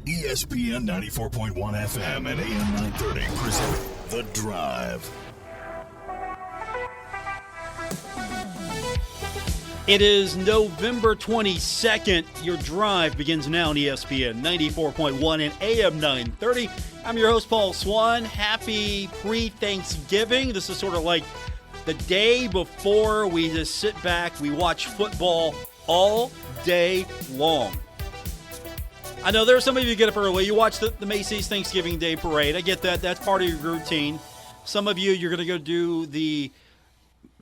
ESPN 94.1 FM and AM 930 present The Drive. It is November 22nd. Your drive begins now on ESPN 94.1 and AM 930. I'm your host, Paul Swann. Happy pre-Thanksgiving. This is sort of like the day before we just sit back, we watch football all day long. I know there are some of you who get up early. You watch the Macy's Thanksgiving Day Parade. I get that. That's part of your routine. Some of you, you're going to go do the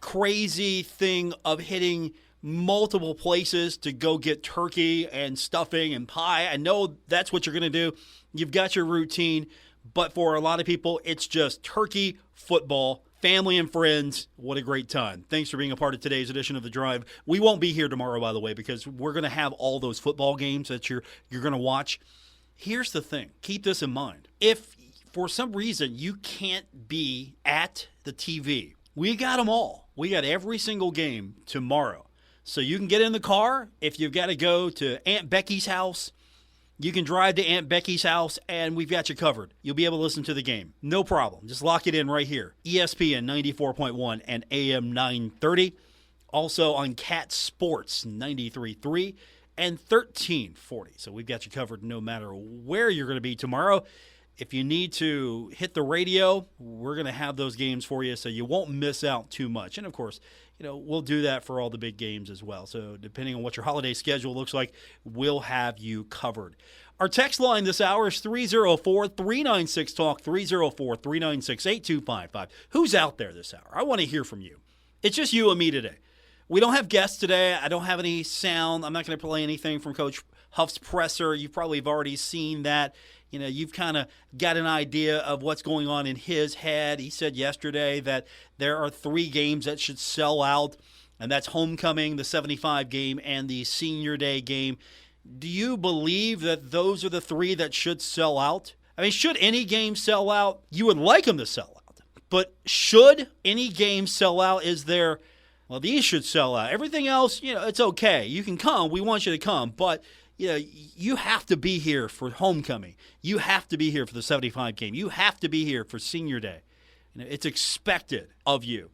crazy thing of hitting multiple places to go get turkey and stuffing and pie. I know that's what you're going to do. You've got your routine. But for a lot of people, it's just turkey, football, family and friends. What a great time. Thanks for being a part of today's edition of The Drive. We won't be here tomorrow, by the way, because we're going to have all those football games that you're going to watch. Here's the thing. Keep this in mind. If for some reason you can't be at the TV, we got them all. We got every single game tomorrow. So you can get in the car. If you've got to go to Aunt Becky's house, you can drive to Aunt Becky's house, and we've got you covered. You'll be able to listen to the game. No problem. Just lock it in right here. ESPN 94.1 and AM 930. Also on Cat Sports 93.3 and 1340. So we've got you covered no matter where you're going to be tomorrow. If you need to hit the radio, we're going to have those games for you so you won't miss out too much. And, of course, we'll do that for all the big games as well. So depending on what your holiday schedule looks like, we'll have you covered. Our text line this hour is 304-396-TALK, 304-396-8255. Who's out there this hour? I want to hear from you. It's just you and me today. We don't have guests today. I don't have any sound. I'm not going to play anything from Coach Huff's presser. You probably have already seen that. You've kind of got an idea of what's going on in his head. He said yesterday that there are 3 games that should sell out, and that's homecoming, the 75 game, and the senior day game. Do you believe that those are the 3 that should sell out? I mean, should any game sell out? You would like them to sell out. But should any game sell out? Well, these should sell out. Everything else, it's okay. You can come. We want you to come. But you have to be here for homecoming. You have to be here for the 75 game. You have to be here for senior day. It's expected of you.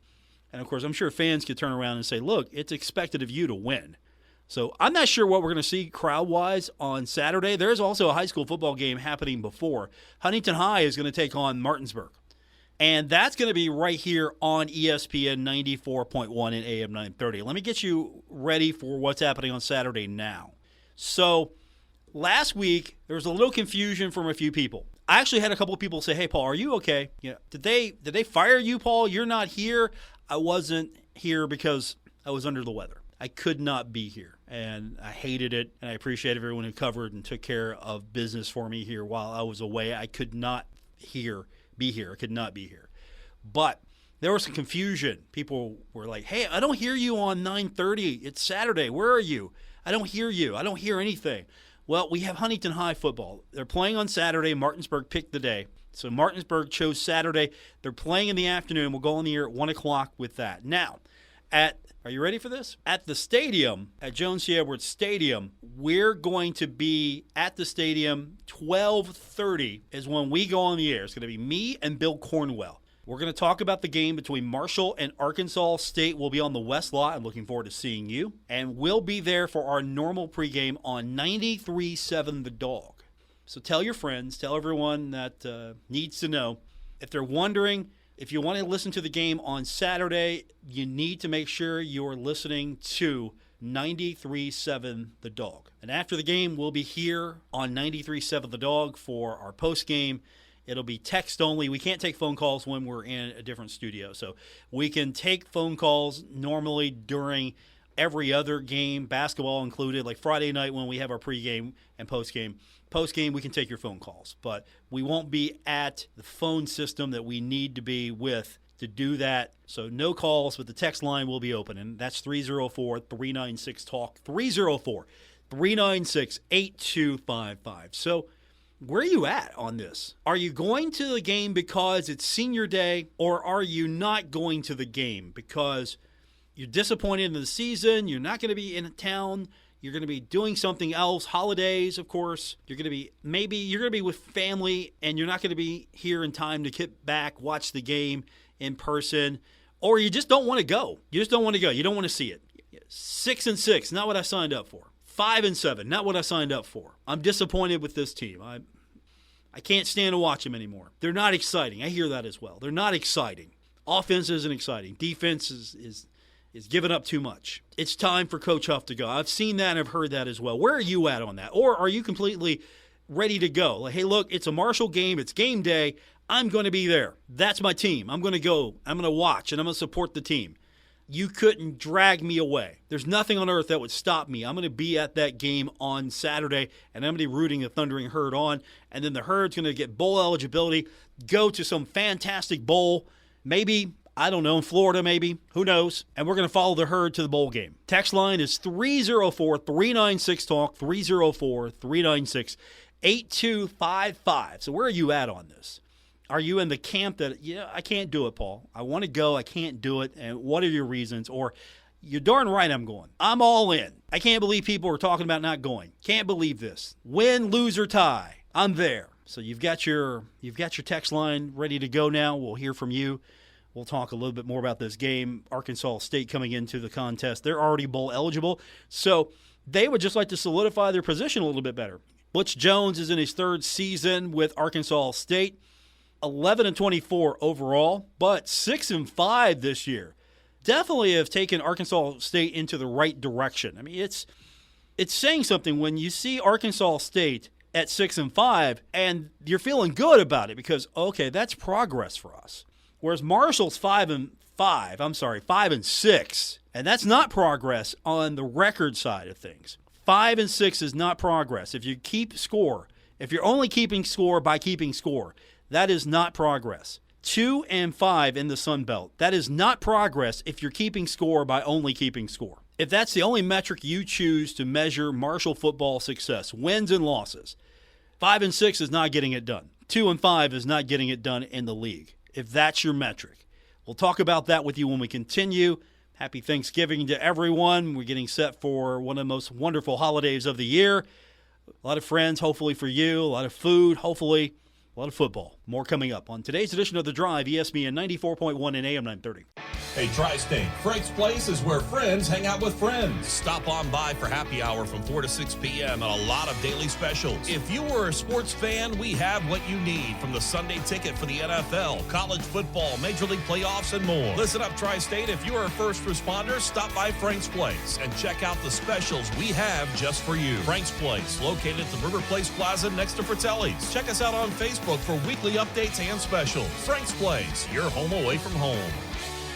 And, of course, I'm sure fans could turn around and say, look, it's expected of you to win. So I'm not sure what we're going to see crowd-wise on Saturday. There's also a high school football game happening before. Huntington High is going to take on Martinsburg. And that's going to be right here on ESPN 94.1 and AM 930. Let me get you ready for what's happening on Saturday now. So last week, there was a little confusion from a few people. I actually had a couple of people say, hey, Paul, are you okay? Did they fire you, Paul? You're not here. I wasn't here because I was under the weather. I could not be here, and I hated it, and I appreciate everyone who covered and took care of business for me here while I was away. I could not be here. I could not be here. But there was some confusion. People were like, hey, I don't hear you on 9:30. It's Saturday. Where are you? I don't hear you. I don't hear anything. Well, we have Huntington High football. They're playing on Saturday. Martinsburg picked the day. So Martinsburg chose Saturday. They're playing in the afternoon. We'll go on the air at 1 o'clock with that. Now, are you ready for this? At the stadium, at Jones C. Edwards Stadium, we're going to be at the stadium 12:30 is when we go on the air. It's going to be me and Bill Cornwell. We're going to talk about the game between Marshall and Arkansas State. We'll be on the West Lot. I'm looking forward to seeing you. And we'll be there for our normal pregame on 93.7 The Dog. So tell your friends, tell everyone that needs to know. If they're wondering, if you want to listen to the game on Saturday, you need to make sure you're listening to 93.7 The Dog. And after the game, we'll be here on 93.7 The Dog for our postgame. It'll be text only. We can't take phone calls when we're in a different studio. So we can take phone calls normally during every other game, basketball included, like Friday night when we have our pregame and postgame. Postgame, we can take your phone calls. But we won't be at the phone system that we need to be with to do that. So no calls, but the text line will be open. And that's 304-396-TALK, 304-396-8255. So where are you at on this? Are you going to the game because it's senior day, or are you not going to the game because you're disappointed in the season, you're not going to be in town, You're going to be doing something else. Holidays, of course. You're going to be with family, and you're not going to be here in time to get back, watch the game in person, or you just don't want to go. You just don't want to go. You don't want to see it. 6-6, not what I signed up for. 5-7, not what I signed up for. I'm disappointed with this team. I can't stand to watch them anymore. They're not exciting. I hear that as well. They're not exciting. Offense isn't exciting. Defense is giving up too much. It's time for Coach Huff to go. I've seen that and I've heard that as well. Where are you at on that? Or are you completely ready to go? Like, hey, look, it's a Marshall game. It's game day. I'm going to be there. That's my team. I'm going to go. I'm going to watch, and I'm going to support the team. You couldn't drag me away. There's nothing on earth that would stop me. I'm going to be at that game on Saturday, and I'm going to be rooting the Thundering Herd on. And then the Herd's going to get bowl eligibility, go to some fantastic bowl, maybe, I don't know, in Florida maybe. Who knows? And we're going to follow the Herd to the bowl game. Text line is 304-396-TALK, 304-396-8255. So where are you at on this? Are you in the camp that, I can't do it, Paul. I want to go. I can't do it. And what are your reasons? Or, you're darn right I'm going. I'm all in. I can't believe people are talking about not going. Can't believe this. Win, lose, or tie. I'm there. So you've got your text line ready to go now. We'll hear from you. We'll talk a little bit more about this game. Arkansas State coming into the contest. They're already bowl eligible. So they would just like to solidify their position a little bit better. Butch Jones is in his third season with Arkansas State. 11-24 overall, but 6-5 this year. Definitely have taken Arkansas State into the right direction. I mean, it's saying something when you see Arkansas State at 6-5 and you're feeling good about it because, okay, that's progress for us. Whereas Marshall's 5-6, and that's not progress on the record side of things. 5-6 is not progress. If you keep score, if you're only keeping score by keeping score, that is not progress. 2-5 in the Sun Belt. That is not progress if you're keeping score by only keeping score. If that's the only metric you choose to measure Marshall football success, wins and losses, 5-6 is not getting it done. 2-5 is not getting it done in the league. If that's your metric. We'll talk about that with you when we continue. Happy Thanksgiving to everyone. We're getting set for one of the most wonderful holidays of the year. A lot of friends, hopefully for you. A lot of food, hopefully. A lot of football. More coming up on today's edition of The Drive, ESPN 94.1 and AM 930. Hey, Tri-State, Frank's Place is where friends hang out with friends. Stop on by for happy hour from 4 to 6 p.m. and a lot of daily specials. If you are a sports fan, we have what you need, from the Sunday ticket for the NFL, college football, Major League playoffs, and more. Listen up, Tri-State. If you are a first responder, stop by Frank's Place and check out the specials we have just for you. Frank's Place, located at the River Place Plaza next to Fratelli's. Check us out on Facebook for weekly updates and specials. Frank's Place, your home away from home.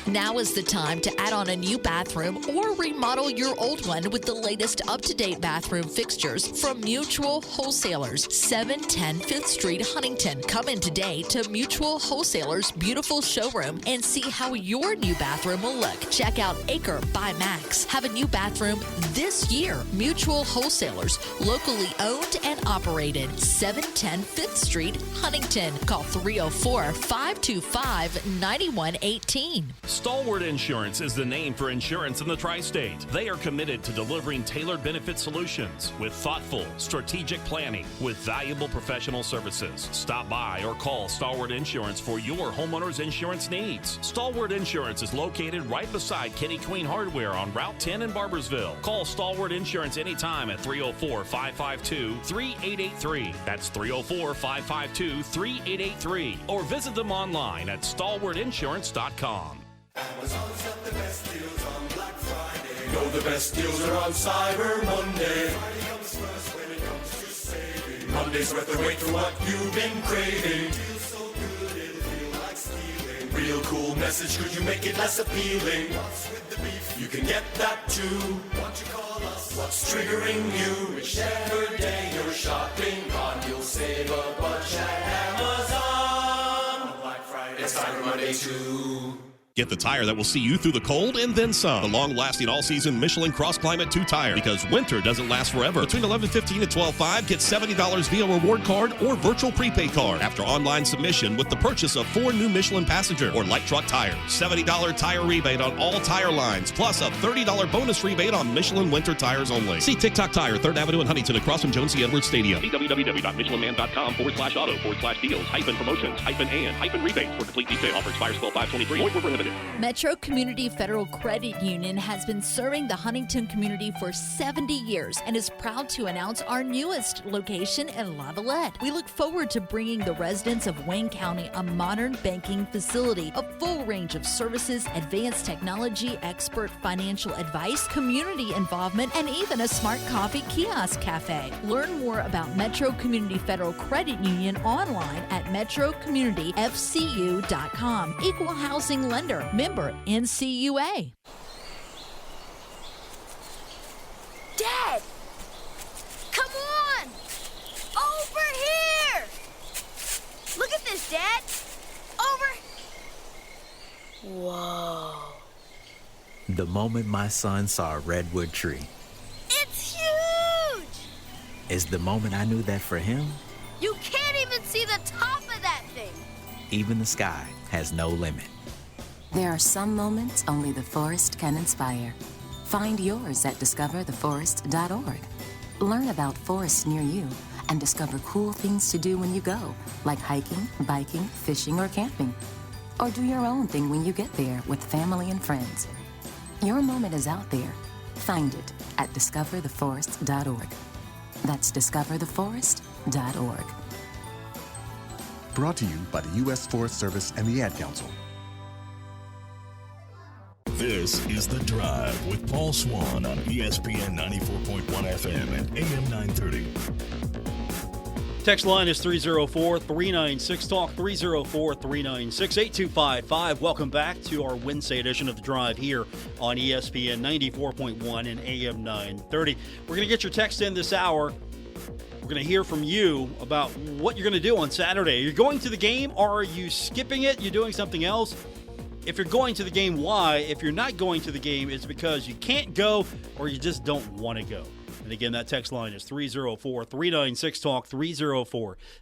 Now is the time to add on a new bathroom or remodel your old one with the latest up-to-date bathroom fixtures from Mutual Wholesalers, 710 5th Street, Huntington. Come in today to Mutual Wholesalers' beautiful showroom and see how your new bathroom will look. Check out Acre by Max. Have a new bathroom this year. Mutual Wholesalers, locally owned and operated, 710 5th Street, Huntington. Call 304-525-9118. Stalwart Insurance is the name for insurance in the Tri-State. They are committed to delivering tailored benefit solutions with thoughtful, strategic planning with valuable professional services. Stop by or call Stalwart Insurance for your homeowner's insurance needs. Stalwart Insurance is located right beside Kenny Queen Hardware on Route 10 in Barbersville. Call Stalwart Insurance anytime at 304-552-3883. That's 304-552-3883. Or visit them online at stalwartinsurance.com. Amazon's got the best deals on Black Friday. Know the best deals are on Cyber Monday. Friday comes first when it comes to saving. Monday's worth the wait for what you've been craving. Feels so good it'll feel like stealing. Real cool message, could you make it less appealing? What's with the beef? You can get that too. Won't you call us? What's triggering you? Whichever day you're shopping on, you'll save a bunch at Amazon. On Black Friday, it's Cyber Monday too. Get the tire that will see you through the cold and then some. The long-lasting all-season Michelin Cross Climate 2 tire, because winter doesn't last forever. Between 11:15 and 12:05, get $70 via reward card or virtual prepaid card after online submission with the purchase of 4 new Michelin passenger or light truck tires. $70 tire rebate on all tire lines, plus a $30 bonus rebate on Michelin winter tires only. See TikTok Tire, 3rd Avenue in Huntington, across from Jones C. Edwards Stadium. www.michelinman.com/auto/deals-promotions-and-rebates for complete detail. Offer expires 12/5/23. Void where prohibited. Metro Community Federal Credit Union has been serving the Huntington community for 70 years and is proud to announce our newest location in Lavallette. We look forward to bringing the residents of Wayne County a modern banking facility, a full range of services, advanced technology, expert financial advice, community involvement, and even a smart coffee kiosk cafe. Learn more about Metro Community Federal Credit Union online at metrocommunityfcu.com. Equal housing lender, member NCUA. Dad! Come on! Over here! Look at this, Dad! Over! Whoa. The moment my son saw a redwood tree It's huge! is the moment I knew that for him, You can't even see the top of that thing! even the sky has no limit. There are some moments only the forest can inspire. Find yours at discovertheforest.org. Learn about forests near you and discover cool things to do when you go, like hiking, biking, fishing, or camping. Or do your own thing when you get there with family and friends. Your moment is out there. Find it at discovertheforest.org. That's discovertheforest.org. Brought to you by the U.S. Forest Service and the Ad Council. This is The Drive with Paul Swann on ESPN 94.1 FM and AM 930. Text line is 304-396-TALK, 304-396-8255. Welcome back to our Wednesday edition of The Drive here on ESPN 94.1 and AM 930. We're going to get your text in this hour. We're going to hear from you about what you're going to do on Saturday. Are you going to the game, or are you skipping it? You're doing something else? If you're going to the game, why? If you're not going to the game, it's because you can't go or you just don't want to go. And again, that text line is 304-396-TALK,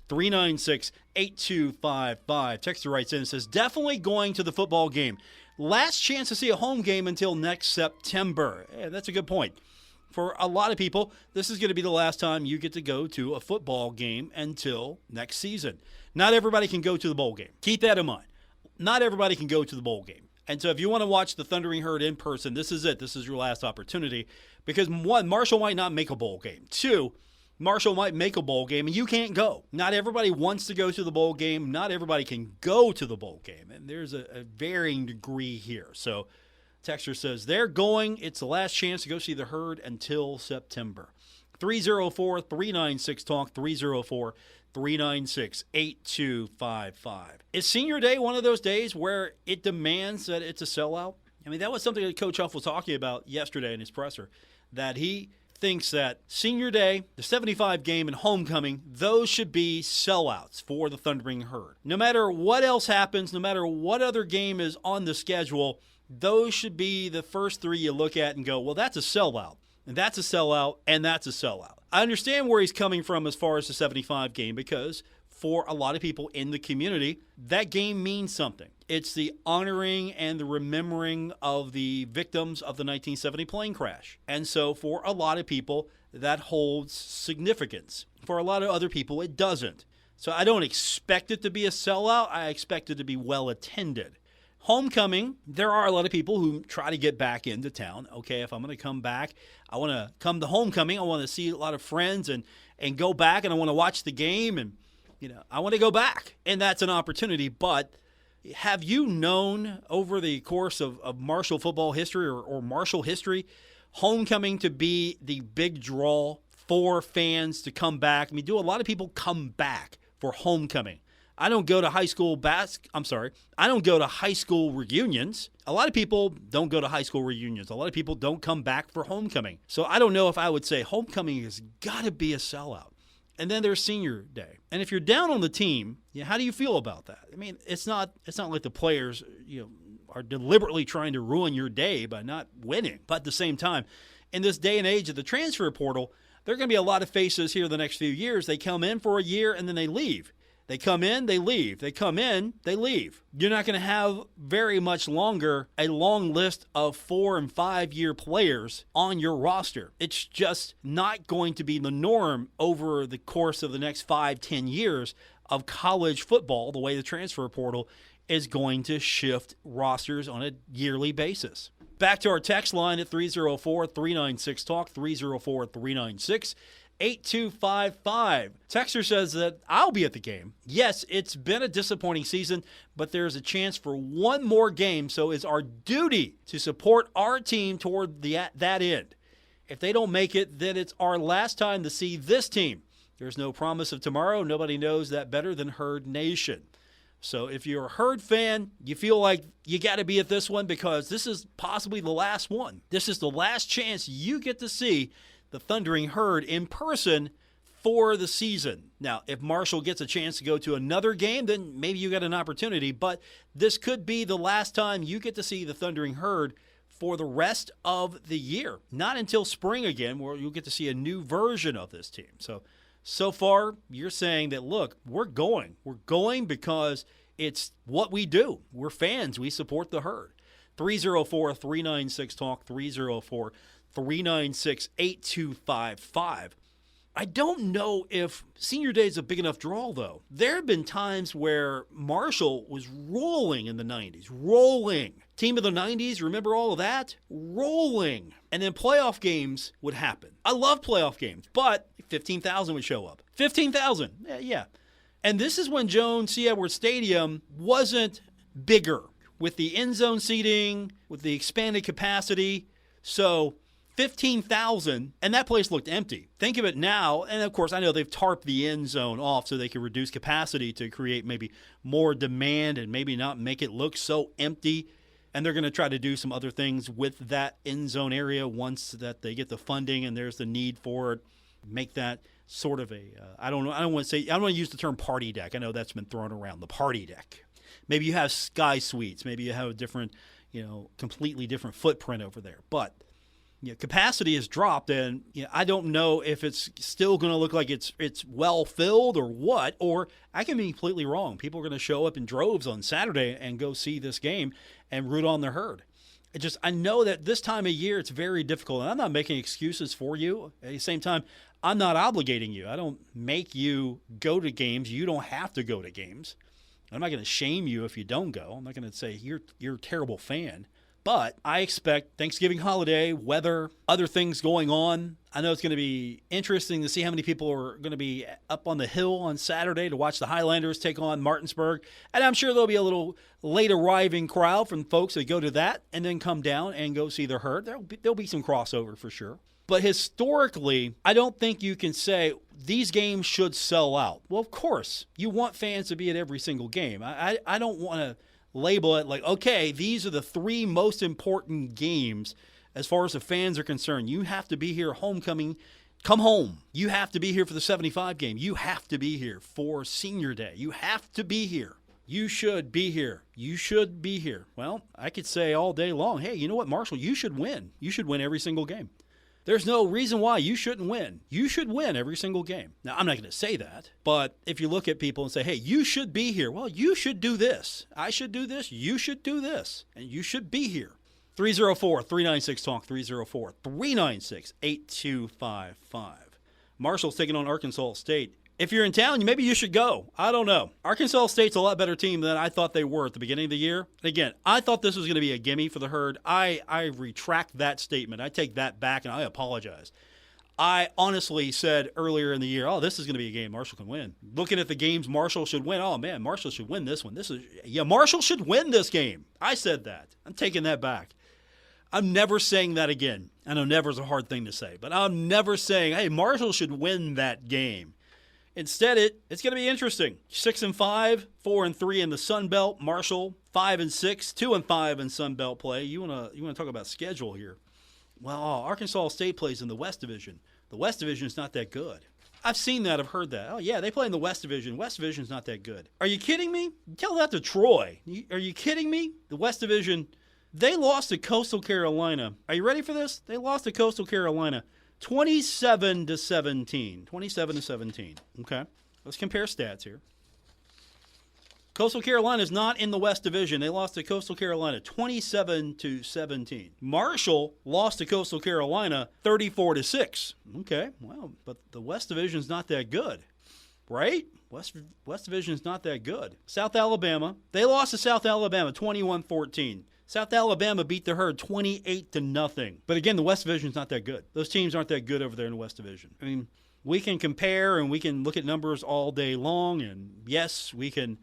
304-396-8255. Texter writes in and says, definitely going to the football game. Last chance to see a home game until next September. Yeah, that's a good point. For a lot of people, this is going to be the last time you get to go to a football game until next season. Not everybody can go to the bowl game. Keep that in mind. Not everybody can go to the bowl game. And so if you want to watch the Thundering Herd in person, this is it. This is your last opportunity. Because one, Marshall might not make a bowl game. Two, Marshall might make a bowl game and you can't go. Not everybody wants to go to the bowl game. Not everybody can go to the bowl game. And there's a varying degree here. So Texter says they're going. It's the last chance to go see the Herd until September. 304-396-TALK, 304-396-8255. Is Senior Day one of those days where it demands that it's a sellout? I mean, that was something that Coach Huff was talking about yesterday in his presser, that he thinks that Senior Day, the 75 game, and homecoming, those should be sellouts for the Thundering Herd. No matter what else happens, no matter what other game is on the schedule, those should be the first three you look at and go, well, that's a sellout, and that's a sellout, and that's a sellout. I understand where he's coming from as far as the 75 game, because for a lot of people in the community, that game means something. It's the honoring and the remembering of the victims of the 1970 plane crash. And so for a lot of people, that holds significance. For a lot of other people, it doesn't. So I don't expect it to be a sellout. I expect it to be well attended. Homecoming, there are a lot of people who try to get back into town. Okay, if I'm going to come back, I want to come to homecoming. I want to see a lot of friends and go back, and I want to watch the game, and I want to go back. And that's an opportunity. But have you known over the course of Marshall football history or Marshall history, homecoming to be the big draw for fans to come back? I mean, do a lot of people come back for homecoming? I don't go to high school I don't go to high school reunions. A lot of people don't go to high school reunions. A lot of people don't come back for homecoming. So I don't know if I would say homecoming has got to be a sellout. And then there's Senior Day. And if you're down on the team, how do you feel about that? I mean, it's not like the players, are deliberately trying to ruin your day by not winning. But at the same time, in this day and age of the transfer portal, there are going to be a lot of faces here the next few years. They come in for a year and then they leave. They come in, they leave. They come in, they leave. You're not going to have very much longer a long list of 4 and 5 year players on your roster. It's just not going to be the norm over the course of the next 5-10 years of college football, the way the transfer portal is going to shift rosters on a yearly basis. Back to our text line at 304-396-TALK, 304-396-8255. Texter says that I'll be at the game. Yes, it's been a disappointing season, but there's a chance for one more game, so it's our duty to support our team toward that end. If they don't make it, then it's our last time to see this team. There's no promise of tomorrow. Nobody knows that better than Herd Nation. So if you're a Herd fan, you feel like you got to be at this one because this is possibly the last one. This is the last chance you get to see the Thundering Herd in person for the season. Now, if Marshall gets a chance to go to another game, then maybe you got an opportunity. But this could be the last time you get to see the Thundering Herd for the rest of the year. Not until spring again, where you'll get to see a new version of this team. So far, you're saying that, look, we're going. We're going because it's what we do. We're fans. We support the Herd. 304-396-TALK, 304-396-8255. I don't know if Senior Day is a big enough draw, though. There have been times where Marshall was rolling in the 90s. Rolling. Team of the 90s, remember all of that? Rolling. And then playoff games would happen. I love playoff games, but 15,000 would show up. 15,000, yeah. And this is when Joan C. Edwards Stadium wasn't bigger with the end zone seating, with the expanded capacity. So 15,000, and that place looked empty. Think of it now, and of course I know they've tarped the end zone off so they can reduce capacity to create maybe more demand and maybe not make it look so empty. And they're going to try to do some other things with that end zone area once that they get the funding and there's the need for it. Make that sort of a, I don't want to use the term party deck. I know that's been thrown around, the party deck. Maybe you have sky suites. Maybe you have a different, completely different footprint over there. But capacity has dropped, and I don't know if it's still going to look like it's well filled or what. Or I can be completely wrong. People are going to show up in droves on Saturday and go see this game and root on the Herd. I know that this time of year it's very difficult, and I'm not making excuses for you. At the same time, I'm not obligating you. I don't make you go to games. You don't have to go to games. I'm not going to shame you if you don't go. I'm not going to say you're a terrible fan. But I expect Thanksgiving holiday, weather, other things going on. I know it's going to be interesting to see how many people are going to be up on the hill on Saturday to watch the Highlanders take on Martinsburg. And I'm sure there'll be a little late arriving crowd from folks that go to that and then come down and go see the Herd. There'll be some crossover for sure. But historically, I don't think you can say these games should sell out. Well, of course, you want fans to be at every single game. I don't want to label it like, okay, these are the 3 most important games as far as the fans are concerned. You have to be here homecoming. Come home. You have to be here for the 75 game. You have to be here for Senior Day. You have to be here. You should be here. You should be here. Well, I could say all day long, hey, you know what, Marshall, you should win. You should win every single game. There's no reason why you shouldn't win. You should win every single game. Now, I'm not going to say that, but if you look at people and say, hey, you should be here. Well, you should do this. I should do this. You should do this. And you should be here. 304-396-TALK, 304-396-8255. Marshall's taking on Arkansas State. If you're in town, maybe you should go. I don't know. Arkansas State's a lot better team than I thought they were at the beginning of the year. Again, I thought this was going to be a gimme for the Herd. I retract that statement. I take that back, and I apologize. I honestly said earlier in the year, this is going to be a game Marshall can win. Looking at the games Marshall should win, man, Marshall should win this one. Marshall should win this game. I said that. I'm taking that back. I'm never saying that again. I know never is a hard thing to say, but I'm never saying, hey, Marshall should win that game. Instead, it's going to be interesting. 6-5, 4-3 in the Sun Belt. Marshall 5-6, 2-5 in Sun Belt play. You want to talk about schedule here? Well, Arkansas State plays in the West Division. The West Division is not that good. I've seen that. I've heard that. Oh, yeah, they play in the West Division. West Division's not that good. Are you kidding me? Tell that to Troy. Are you kidding me? The West Division, they lost to Coastal Carolina. Are you ready for this? They lost to Coastal Carolina 27-17. 27-17. Okay. Let's compare stats here. Coastal Carolina is not in the West Division. They lost to Coastal Carolina 27-17. Marshall lost to Coastal Carolina 34-6. Okay, well, but the West Division is not that good, right? West Division is not that good. South Alabama, they lost to South Alabama 21-14. South Alabama beat the Herd 28-0. But again, the West Division is not that good. Those teams aren't that good over there in the West Division. I mean, we can compare and we can look at numbers all day long, and yes, we can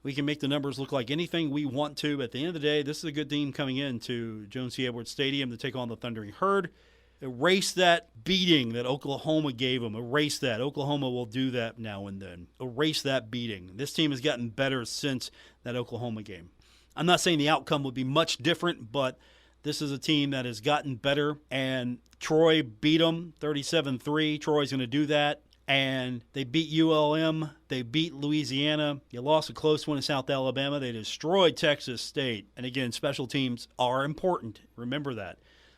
make the numbers look like anything we want to. But at the end of the day, this is a good team coming into Jones C. Edwards Stadium to take on the Thundering Herd. Erase that beating that Oklahoma gave them. Erase that. Oklahoma will do that now and then. Erase that beating. This team has gotten better since that Oklahoma game. I'm not saying the outcome would be much different, but this is a team that has gotten better. And Troy beat them 37-3. Troy's going to do that. And they beat ULM. They beat Louisiana. You lost a close one in South Alabama. They destroyed Texas State. And again, special teams are important. Remember that.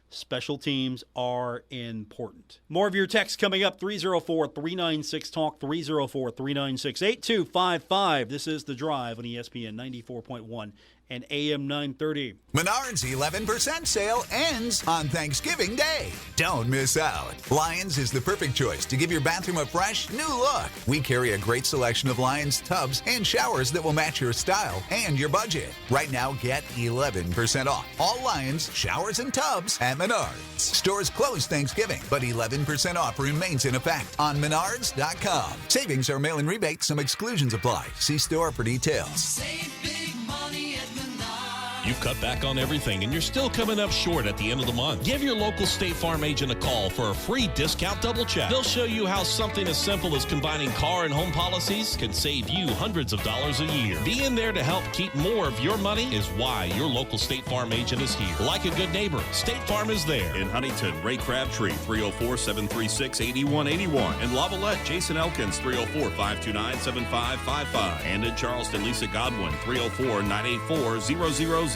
Special teams are important. More of your texts coming up. 304-396-TALK, 304-396-8255. This is The Drive on ESPN 94.1 and AM 930. Menards 11% sale ends on Thanksgiving Day. Don't miss out. Lions is the perfect choice to give your bathroom a fresh, new look. We carry a great selection of Lions tubs and showers that will match your style and your budget. Right now, get 11% off all Lions showers and tubs at Menards. Stores close Thanksgiving, but 11% off remains in effect on Menards.com. Savings are mail-in rebates. Some exclusions apply. See store for details. Save big money at Menards. You've cut back on everything and you're still coming up short at the end of the month. Give your local State Farm agent a call for a free discount double check. They'll show you how something as simple as combining car and home policies can save you hundreds of dollars a year. Being there to help keep more of your money is why your local State Farm agent is here. Like a good neighbor, State Farm is there. In Huntington, Ray Crabtree, 304-736-8181. In Lavallette, Jason Elkins, 304-529-7555. And in Charleston, Lisa Godwin, 304-984-0000.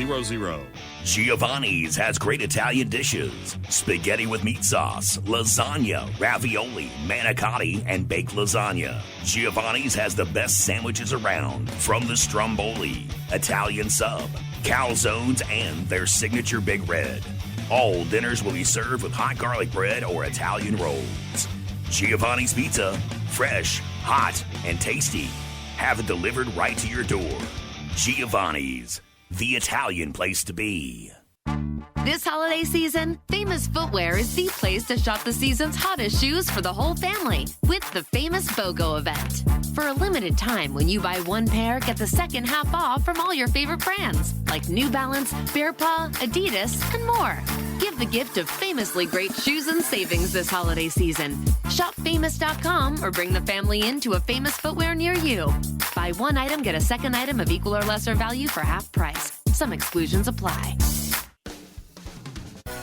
Giovanni's has great Italian dishes. Spaghetti with meat sauce, lasagna, ravioli, manicotti, and baked lasagna. Giovanni's has the best sandwiches around, from the stromboli, Italian sub, calzones, and their signature Big Red. All dinners will be served with hot garlic bread or Italian rolls. Giovanni's Pizza, fresh, hot, and tasty. Have it delivered right to your door. Giovanni's, the Italian place to be. This holiday season, Famous Footwear is the place to shop the season's hottest shoes for the whole family with the Famous BOGO event. For a limited time, when you buy one pair, get the second half off from all your favorite brands like New Balance, Bear Paw, Adidas, and more. Give the gift of famously great shoes and savings this holiday season. Shop Famous.com or bring the family into a Famous Footwear near you. Buy one item, get a second item of equal or lesser value for half price. Some exclusions apply.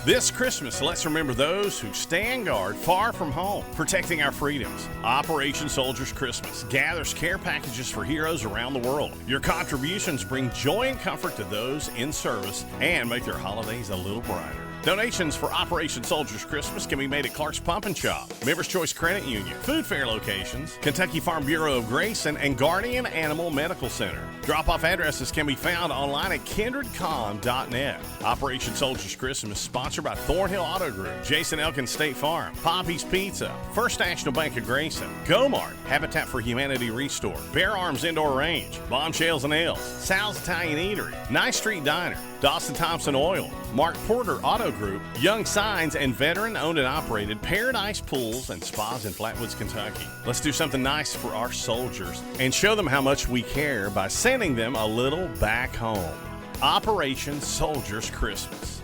This Christmas, let's remember those who stand guard far from home, protecting our freedoms. Operation Soldiers Christmas gathers care packages for heroes around the world. Your contributions bring joy and comfort to those in service and make their holidays a little brighter. Donations for Operation Soldiers Christmas can be made at Clark's Pump and Shop, Members Choice Credit Union, Food Fair locations, Kentucky Farm Bureau of Grace, and Guardian Animal Medical Center. Drop-off addresses can be found online at kindredcom.net. Operation Soldiers Christmas sponsored by Thornhill Auto Group, Jason Elkins State Farm, Poppy's Pizza, First National Bank of Grayson, Gomart, Habitat for Humanity Restore, Bear Arms Indoor Range, Bombshells and Ales, Sal's Italian Eatery, Nice Street Diner, Dawson Thompson Oil, Mark Porter Auto Group, Young Signs, and veteran-owned and operated Paradise Pools and Spas in Flatwoods, Kentucky. Let's do something nice for our soldiers and show them how much we care by sending them a little back home. Operation Soldiers Christmas.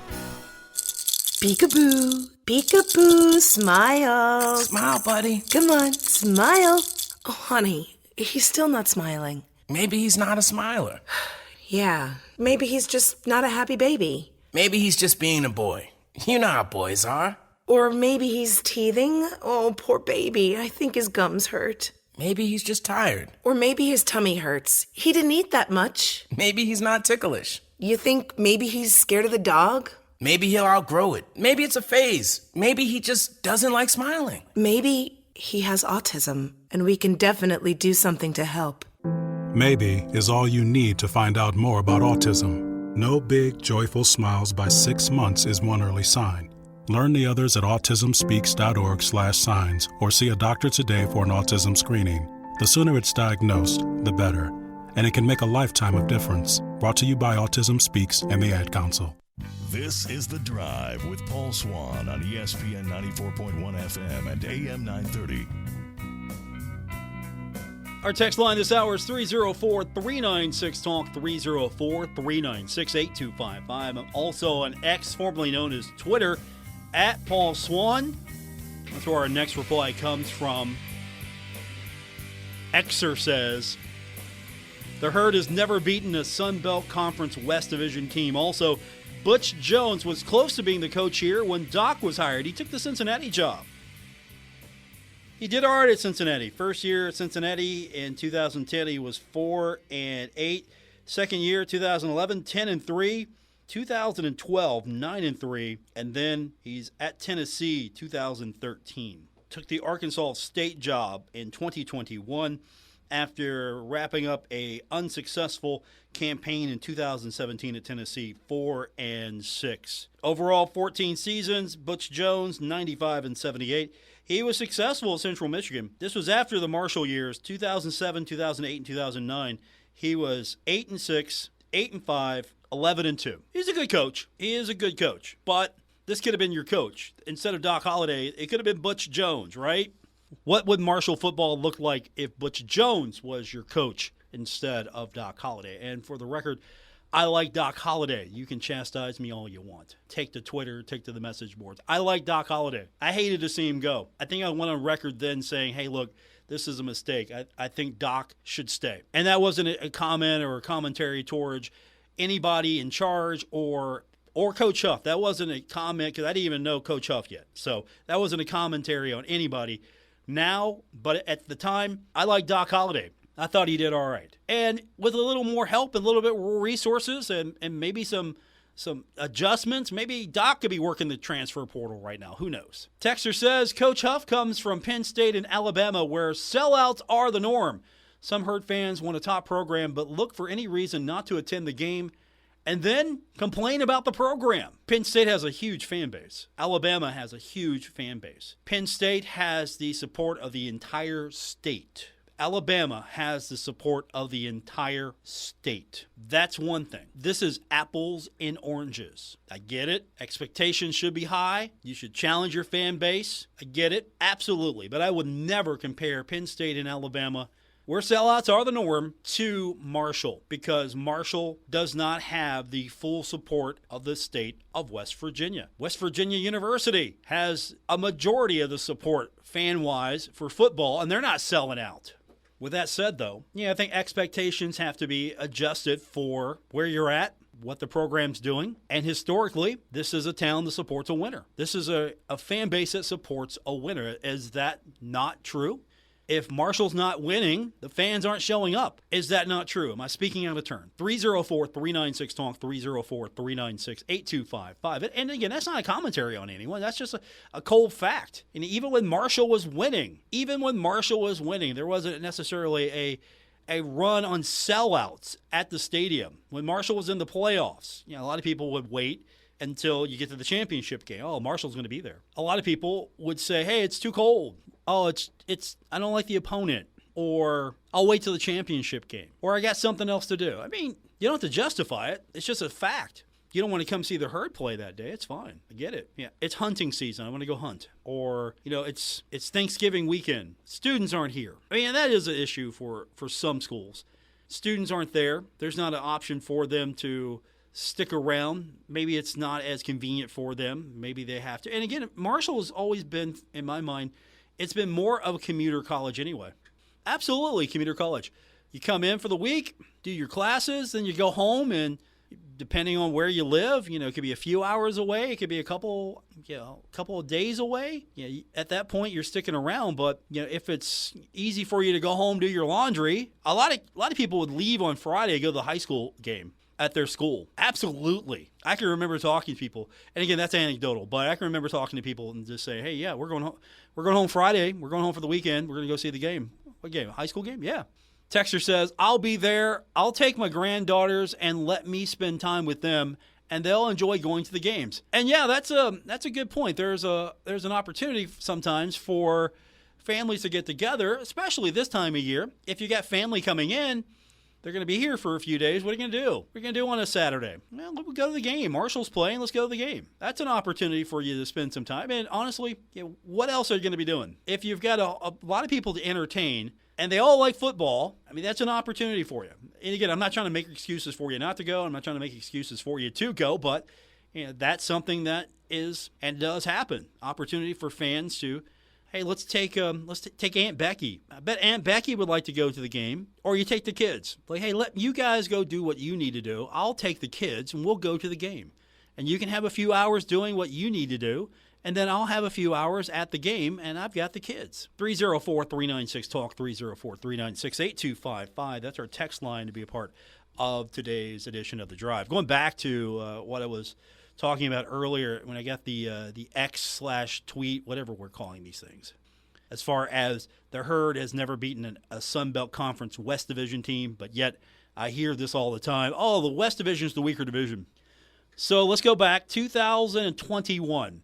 Peekaboo, peekaboo, smile. Smile, buddy. Come on, smile. Oh, honey, he's still not smiling. Maybe he's not a smiler. Yeah, maybe he's just not a happy baby. Maybe he's just being a boy. You know how boys are. Or maybe he's teething. Oh, poor baby. I think his gums hurt. Maybe he's just tired. Or maybe his tummy hurts. He didn't eat that much. Maybe he's not ticklish. You think maybe he's scared of the dog? Maybe he'll outgrow it. Maybe it's a phase. Maybe he just doesn't like smiling. Maybe he has autism, and we can definitely do something to help. Maybe is all you need to find out more about autism. No big, joyful smiles by 6 months is one early sign. Learn the others at autismspeaks.org/signs or see a doctor today for an autism screening. The sooner it's diagnosed, the better. And it can make a lifetime of difference. Brought to you by Autism Speaks and the Ad Council. This is The Drive with Paul Swann on ESPN 94.1 FM and AM 930. Our text line this hour is 304-396-TALK, 304-396-8255. I'm also on X, formerly known as Twitter, at Paul Swann. That's where our next reply comes from. Xer says, the Herd has never beaten a Sun Belt Conference West Division team. Also, Butch Jones was close to being the coach here when Doc was hired. He took the Cincinnati job. He did all right at Cincinnati. First year at Cincinnati in 2010, he was 4-8. Second year, 2011, 10-3. 2012, 9-3. And then he's at Tennessee, 2013. Took the Arkansas State job in 2021 after wrapping up a unsuccessful campaign in 2017 at Tennessee, 4-6. Overall, 14 seasons. Butch Jones, 95-78. He was successful at Central Michigan. This was after the Marshall years, 2007, 2008, and 2009. He was 8-6, 8-5, 11-2. He's a good coach. He is a good coach. But this could have been your coach. Instead of Doc Holliday, it could have been Butch Jones, right? What would Marshall football look like if Butch Jones was your coach instead of Doc Holliday? And for the record, I like Doc Holliday. You can chastise me all you want. Take to Twitter, take to the message boards. I like Doc Holliday. I hated to see him go. I think I went on record then saying, hey, look, this is a mistake. I think Doc should stay. And that wasn't a comment or a commentary towards anybody in charge or Coach Huff. That wasn't a comment because I didn't even know Coach Huff yet. So that wasn't a commentary on anybody now. But at the time, I like Doc Holliday. I thought he did all right. And with a little more help and a little bit more resources and maybe some adjustments, maybe Doc could be working the transfer portal right now. Who knows? Texter says, Coach Huff comes from Penn State in Alabama where sellouts are the norm. Some Herd fans want a top program but look for any reason not to attend the game and then complain about the program. Penn State has a huge fan base. Alabama has a huge fan base. Penn State has the support of the entire state. Alabama has the support of the entire state. That's one thing. This is apples and oranges. I get it. Expectations should be high. You should challenge your fan base. I get it. Absolutely. But I would never compare Penn State and Alabama, where sellouts are the norm, to Marshall, because Marshall does not have the full support of the state of West Virginia. West Virginia University has a majority of the support fan-wise for football, and they're not selling out. With that said, though, I think expectations have to be adjusted for where you're at, what the program's doing. And historically, this is a town that supports a winner. This is a fan base that supports a winner. Is that not true? If Marshall's not winning, the fans aren't showing up. Is that not true? Am I speaking out of turn? 304-396-TALK, 304-396-8255. And again, that's not a commentary on anyone. That's just a cold fact. And even when Marshall was winning, there wasn't necessarily a run on sellouts at the stadium. When Marshall was in the playoffs, a lot of people would wait until you get to the championship game. Oh, Marshall's going to be there. A lot of people would say, hey, it's too cold. Oh, it's I don't like the opponent, or I'll wait till the championship game, or I got something else to do. I mean, you don't have to justify it. It's just a fact. You don't want to come see the Herd play that day. It's fine. I get it. Yeah, it's hunting season. I want to go hunt. Or, it's Thanksgiving weekend. Students aren't here. I mean, that is an issue for some schools. Students aren't there. There's not an option for them to stick around. Maybe it's not as convenient for them. Maybe they have to. And again, Marshall has always been, in my mind, it's been more of a commuter college anyway. Absolutely commuter college. You come in for the week, do your classes, then you go home and depending on where you live, it could be a few hours away. It could be a couple of days away. At that point, you're sticking around. But if it's easy for you to go home, do your laundry, a lot of people would leave on Friday to go to the high school game at their school. Absolutely. I can remember talking to people, and again, that's anecdotal, but I can remember talking to people and just say, hey, yeah, we're going home Friday. We're going home for the weekend. We're going to go see the game. What game? A high school game? Yeah. Texter says, I'll be there. I'll take my granddaughters and let me spend time with them, and they'll enjoy going to the games. And yeah, that's a good point. There's an opportunity sometimes for families to get together, especially this time of year. If you got family coming in, they're going to be here for a few days. What are you going to do? What are you going to do on a Saturday? Well, we'll go to the game. Marshall's playing. Let's go to the game. That's an opportunity for you to spend some time. And honestly, what else are you going to be doing? If you've got a lot of people to entertain and they all like football, that's an opportunity for you. And again, I'm not trying to make excuses for you not to go. I'm not trying to make excuses for you to go, but that's something that is and does happen. Opportunity for fans to, hey, let's take Aunt Becky. I bet Aunt Becky would like to go to the game. Or you take the kids. Like, hey, let you guys go do what you need to do. I'll take the kids and we'll go to the game. And you can have a few hours doing what you need to do. And then I'll have a few hours at the game, and I've got the kids. 304-396-TALK, 304-396-8255. That's our text line to be a part of today's edition of The Drive. Going back to what I was talking about earlier when I got the X/tweet, whatever we're calling these things. As far as the Herd has never beaten a Sun Belt Conference West Division team, but yet I hear this all the time. Oh, the West Division is the weaker division. So let's go back. 2021.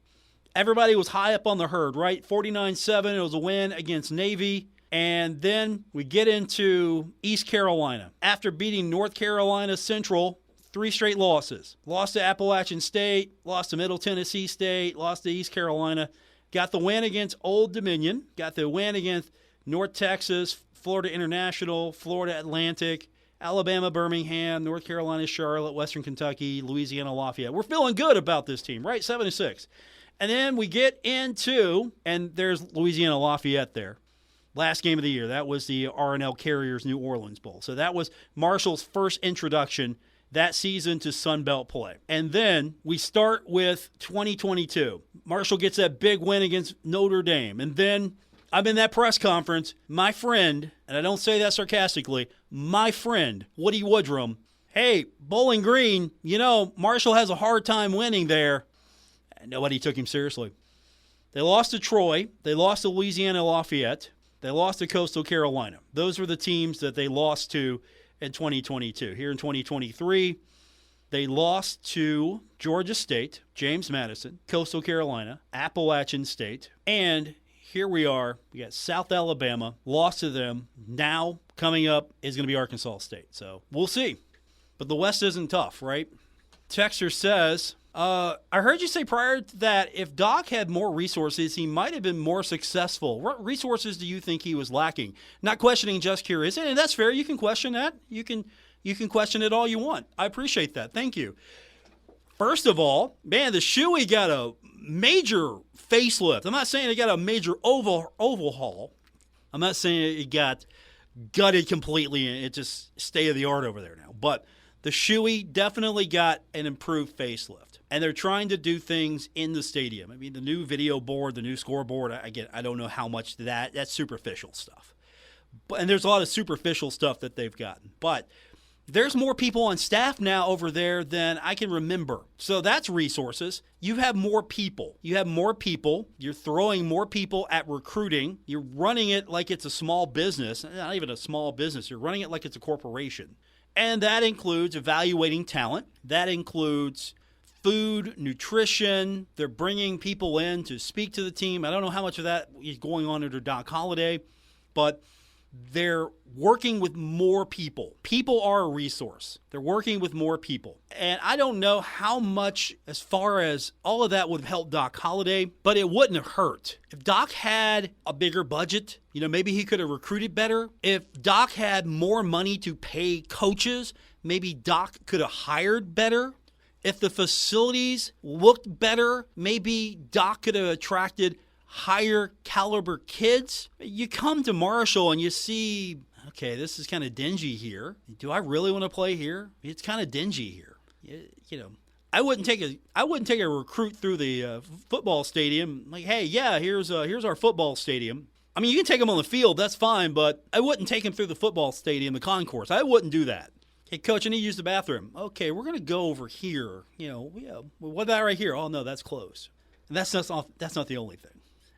Everybody was high up on the Herd, right? 49-7. It was a win against Navy. And then we get into East Carolina. After beating North Carolina Central, 3 straight losses. Lost to Appalachian State, lost to Middle Tennessee State, lost to East Carolina. Got the win against Old Dominion. Got the win against North Texas, Florida International, Florida Atlantic, Alabama Birmingham, North Carolina Charlotte, Western Kentucky, Louisiana Lafayette. We're feeling good about this team, right? 7-6. And then we get into, and there's Louisiana Lafayette there. Last game of the year, that was the R&L Carriers New Orleans Bowl. So that was Marshall's first introduction that season to Sun Belt play. And then we start with 2022. Marshall gets that big win against Notre Dame. And then I'm in that press conference. My friend, and I don't say that sarcastically, my friend, Woody Woodrum, hey, Bowling Green, Marshall has a hard time winning there. And nobody took him seriously. They lost to Troy. They lost to Louisiana Lafayette. They lost to Coastal Carolina. Those were the teams that they lost to in 2022. Here in 2023, they lost to Georgia State, James Madison, Coastal Carolina, Appalachian State, and here we are. We got South Alabama, lost to them. Now coming up is going to be Arkansas State. So we'll see. But the West isn't tough, right? Texter says, I heard you say prior to that if Doc had more resources, he might have been more successful. What resources do you think he was lacking? Not questioning, just curious. And that's fair. You can question that. You can question it all you want. I appreciate that. Thank you. First of all, man, the Shoey got a major facelift. I'm not saying it got a major overhaul. I'm not saying it got gutted completely and it's just state of the art over there now. But the Shoey definitely got an improved facelift. And they're trying to do things in the stadium. I mean, the new video board, the new scoreboard, I don't know how much that's superficial stuff. And there's a lot of superficial stuff that they've gotten. But there's more people on staff now over there than I can remember. So that's resources. You have more people. You're throwing more people at recruiting. You're running it like it's a small business. Not even a small business. You're running it like it's a corporation. And that includes evaluating talent. That includes food, nutrition. They're bringing people in to speak to the team. I don't know how much of that is going on under Doc Holliday, but they're working with more people. People are a resource. They're working with more people. And I don't know how much as far as all of that would have helped Doc Holliday, but it wouldn't have hurt. If Doc had a bigger budget, maybe he could have recruited better. If Doc had more money to pay coaches, maybe Doc could have hired better. If the facilities looked better, maybe Doc could have attracted higher caliber kids. You come to Marshall and you see, okay, this is kind of dingy here. Do I really want to play here? It's kind of dingy here. I wouldn't take a recruit through the football stadium. Like, hey, yeah, here's our football stadium. I mean, you can take him on the field, that's fine, but I wouldn't take him through the football stadium, the concourse. I wouldn't do that. Hey, coach, I need to use the bathroom. Okay, we're going to go over here. What about right here? Oh, no, that's closed. And that's not the only thing.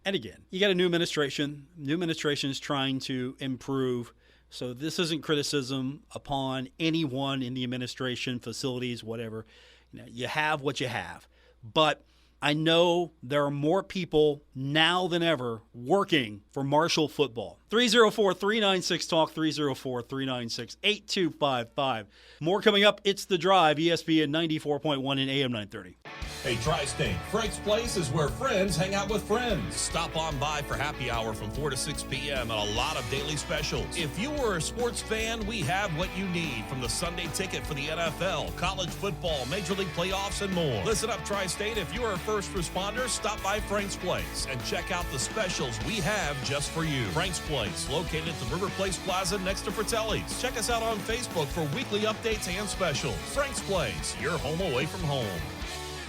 And again, you got a new administration. New administration is trying to improve. So this isn't criticism upon anyone in the administration, facilities, whatever. You have what you have. But I know there are more people now than ever working for Marshall football. 304-396-TALK, 304-396-8255. More coming up. It's The Drive, ESPN 94.1 and AM 930. Hey, Tri-State, Frank's Place is where friends hang out with friends. Stop on by for happy hour from 4 to 6 p.m. and a lot of daily specials. If you were a sports fan, we have what you need, from the Sunday ticket for the NFL, college football, Major League playoffs, and more. Listen up, Tri-State. If you are a first responder, stop by Frank's Place and check out the specials we have just for you. Frank's Place, located at the River Place Plaza next to Fratelli's. Check us out on Facebook for weekly updates and specials. Frank's Place, your home away from home.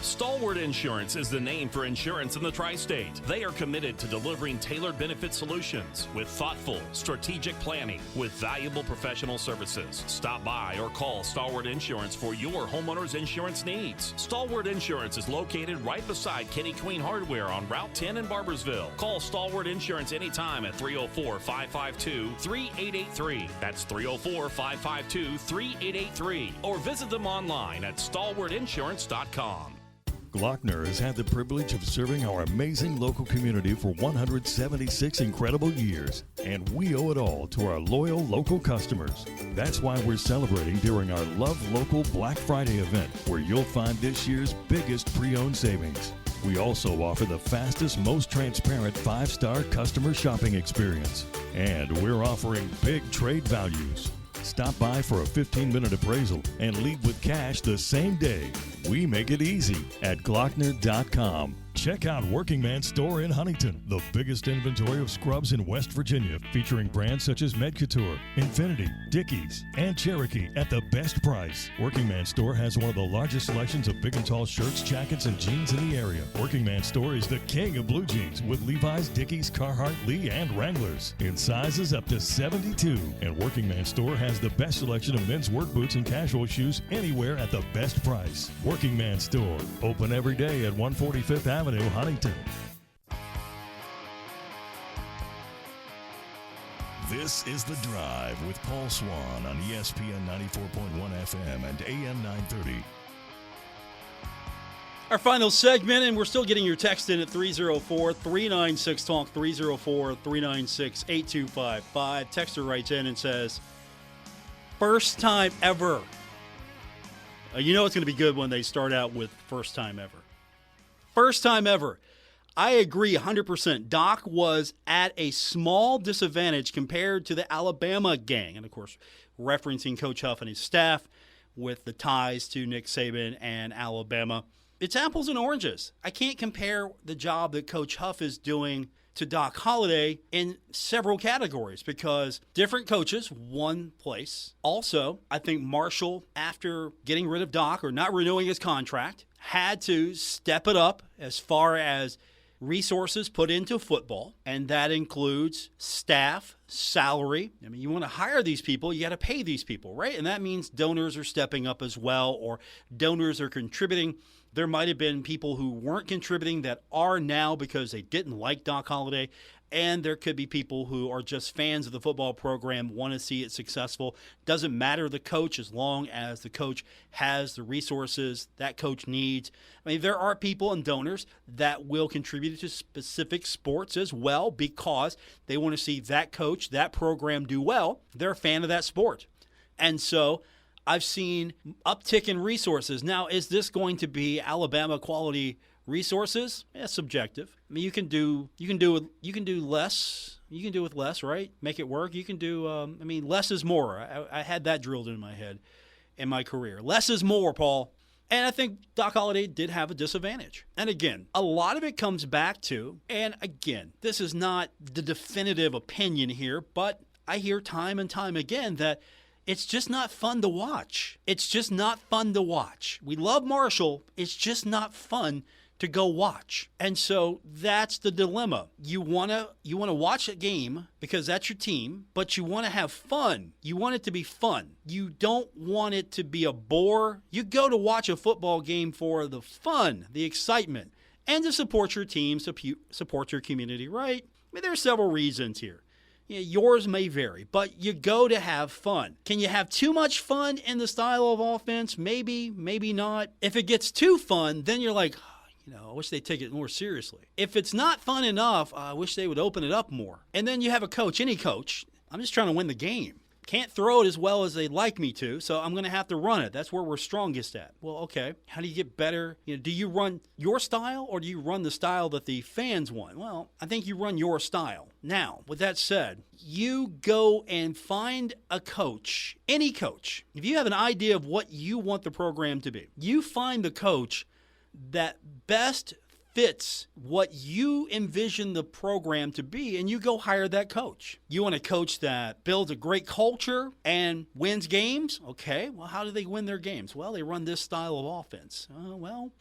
Stalwart Insurance is the name for insurance in the Tri-State. They are committed to delivering tailored benefit solutions with thoughtful, strategic planning with valuable professional services. Stop by or call Stalwart Insurance for your homeowner's insurance needs. Stalwart Insurance is located right beside Kitty Queen Hardware on Route 10 in Barbersville. Call Stalwart Insurance anytime at 304-552-3883. That's 304-552-3883. Or visit them online at stalwartinsurance.com. Glockner has had the privilege of serving our amazing local community for 176 incredible years, and we owe it all to our loyal local customers. That's why we're celebrating during our Love Local Black Friday event, where you'll find this year's biggest pre-owned savings. We also offer the fastest, most transparent 5-star customer shopping experience, and we're offering big trade values. Stop by for a 15-minute appraisal and leave with cash the same day. We make it easy at Glockner.com. Check out Working Man's Store in Huntington, the biggest inventory of scrubs in West Virginia, featuring brands such as Medcouture, Infinity, Dickies, and Cherokee at the best price. Working Man's Store has one of the largest selections of big and tall shirts, jackets, and jeans in the area. Working Man's Store is the king of blue jeans with Levi's, Dickies, Carhartt, Lee, and Wranglers in sizes up to 72. And Working Man's Store has the best selection of men's work boots and casual shoes anywhere at the best price. Working Man's Store, open every day at 145th Avenue, Huntington. This is The Drive with Paul Swann on ESPN 94.1 FM and AM 930. Our final segment, and we're still getting your text in at 304-396-TALK, 304-396-8255. Texter writes in and says, first time ever. You know it's going to be good when they start out with first time ever. First time ever. I agree 100%. Doc was at a small disadvantage compared to the Alabama gang. And, of course, referencing Coach Huff and his staff with the ties to Nick Saban and Alabama. It's apples and oranges. I can't compare the job that Coach Huff is doing to Doc Holliday in several categories because different coaches, one place. Also, I think Marshall, after getting rid of Doc or not renewing his contract, had to step it up as far as resources put into football, and that includes staff, salary. I mean, you want to hire these people, you got to pay these people, right? And that means donors are stepping up as well, or donors are contributing. There might have been people who weren't contributing that are now because they didn't like Doc Holliday. And there could be people who are just fans of the football program, want to see it successful. Doesn't matter the coach as long as the coach has the resources that coach needs. I mean, there are people and donors that will contribute to specific sports as well because they want to see that coach, that program do well. They're a fan of that sport. And so I've seen uptick in resources. Now, is this going to be Alabama quality resources? Yeah, subjective. I mean, you can do less. You can do with less, right? Make it work. You can do. Less is more. I had that drilled into my head in my career. Less is more, Paul. And I think Doc Holliday did have a disadvantage. And again, a lot of it comes back to, and again, this is not the definitive opinion here, but I hear time and time again that it's just not fun to watch. It's just not fun to watch. We love Marshall. It's just not fun to go watch. And so that's the dilemma. You want to watch a game because that's your team, but you want to have fun. You want it to be fun. You don't want it to be a bore. You go to watch a football game for the fun, the excitement, and to support your team, support your community, right? I mean, there are several reasons here. Yours may vary, but you go to have fun. Can you have too much fun in the style of offense? Maybe, maybe not. If it gets too fun, then you're like, I wish they'd take it more seriously. If it's not fun enough, I wish they would open it up more. And then you have a coach, any coach. I'm just trying to win the game. Can't throw it as well as they'd like me to, so I'm going to have to run it. That's where we're strongest at. Well, okay, how do you get better? Do you run your style or do you run the style that the fans want? Well, I think you run your style. Now, with that said, you go and find a coach, any coach. If you have an idea of what you want the program to be, you find the coach that best fits what you envision the program to be, and you go hire that coach. You want a coach that builds a great culture and wins games? Okay, well, how do they win their games? Well, they run this style of offense. Well,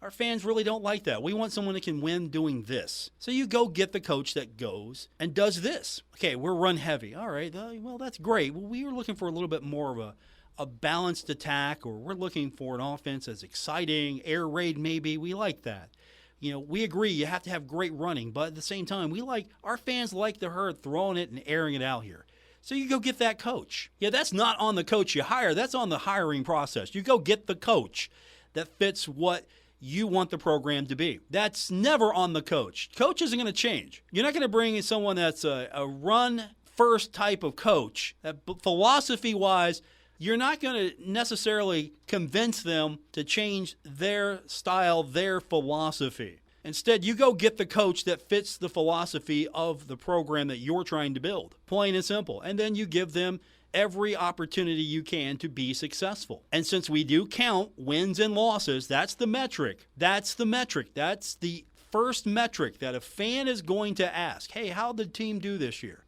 our fans really don't like that. We want someone that can win doing this. So you go get the coach that goes and does this. Okay, we're run heavy. All right, well, that's great. Well, we were looking for a little bit more of a balanced attack, or we're looking for an offense that's exciting, air raid maybe. We like that. We agree you have to have great running, but at the same time, our fans like the herd throwing it and airing it out here. So you go get that coach. Yeah, that's not on the coach you hire. That's on the hiring process. You go get the coach that fits what you want the program to be. That's never on the coach. Coach isn't going to change. You're not going to bring in someone that's a run-first type of coach. That philosophy-wise, you're not going to necessarily convince them to change their style, their philosophy. Instead, you go get the coach that fits the philosophy of the program that you're trying to build, plain and simple. And then you give them every opportunity you can to be successful. And since we do count wins and losses, that's the metric. That's the metric. That's the first metric that a fan is going to ask. Hey, how'd the team do this year?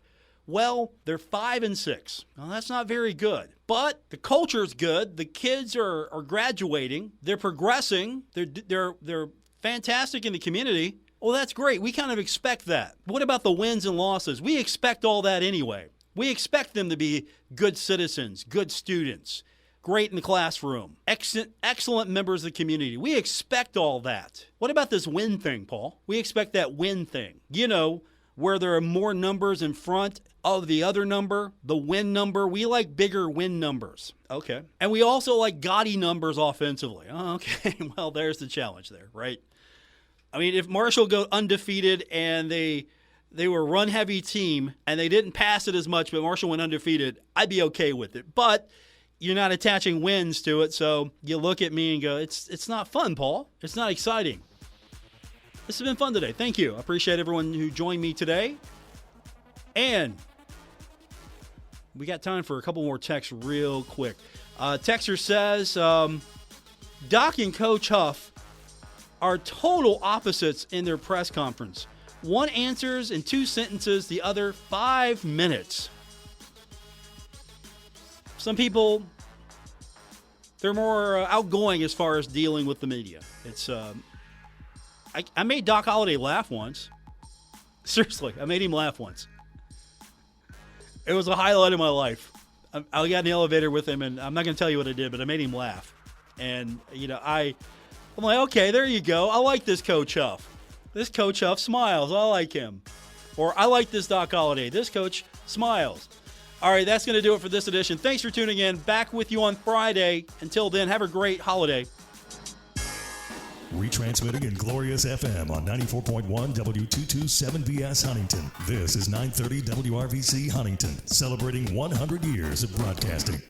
Well, they're 5-6. Well, that's not very good. But the culture's good. The kids are graduating. They're progressing. They're fantastic in the community. Well, that's great. We kind of expect that. What about the wins and losses? We expect all that anyway. We expect them to be good citizens, good students, great in the classroom, excellent members of the community. We expect all that. What about this win thing, Paul? We expect that win thing. Where there are more numbers in front of the other number, the win number. We like bigger win numbers. Okay. And we also like gaudy numbers offensively. Oh, okay. Well, there's the challenge there, right? I mean, if Marshall go undefeated and they were a run-heavy team and they didn't pass it as much, but Marshall went undefeated, I'd be okay with it. But you're not attaching wins to it, so you look at me and go, it's not fun, Paul. It's not exciting. This has been fun today. Thank you. I appreciate everyone who joined me today. And we got time for a couple more texts real quick. Texter says, Doc and Coach Huff are total opposites in their press conference. One answers in 2 sentences, the other 5 minutes. Some people, they're more outgoing as far as dealing with the media. It's I made Doc Holliday laugh once. Seriously, I made him laugh once. It was a highlight of my life. I got in the elevator with him, and I'm not going to tell you what I did, but I made him laugh. And, I'm like, okay, there you go. I like this Coach Huff. This Coach Huff smiles. I like him. Or I like this Doc Holliday. This coach smiles. All right, that's going to do it for this edition. Thanks for tuning in. Back with you on Friday. Until then, have a great holiday. Retransmitting in Glorious FM on 94.1 W227BS Huntington. This is 930 WRVC Huntington, celebrating 100 years of broadcasting.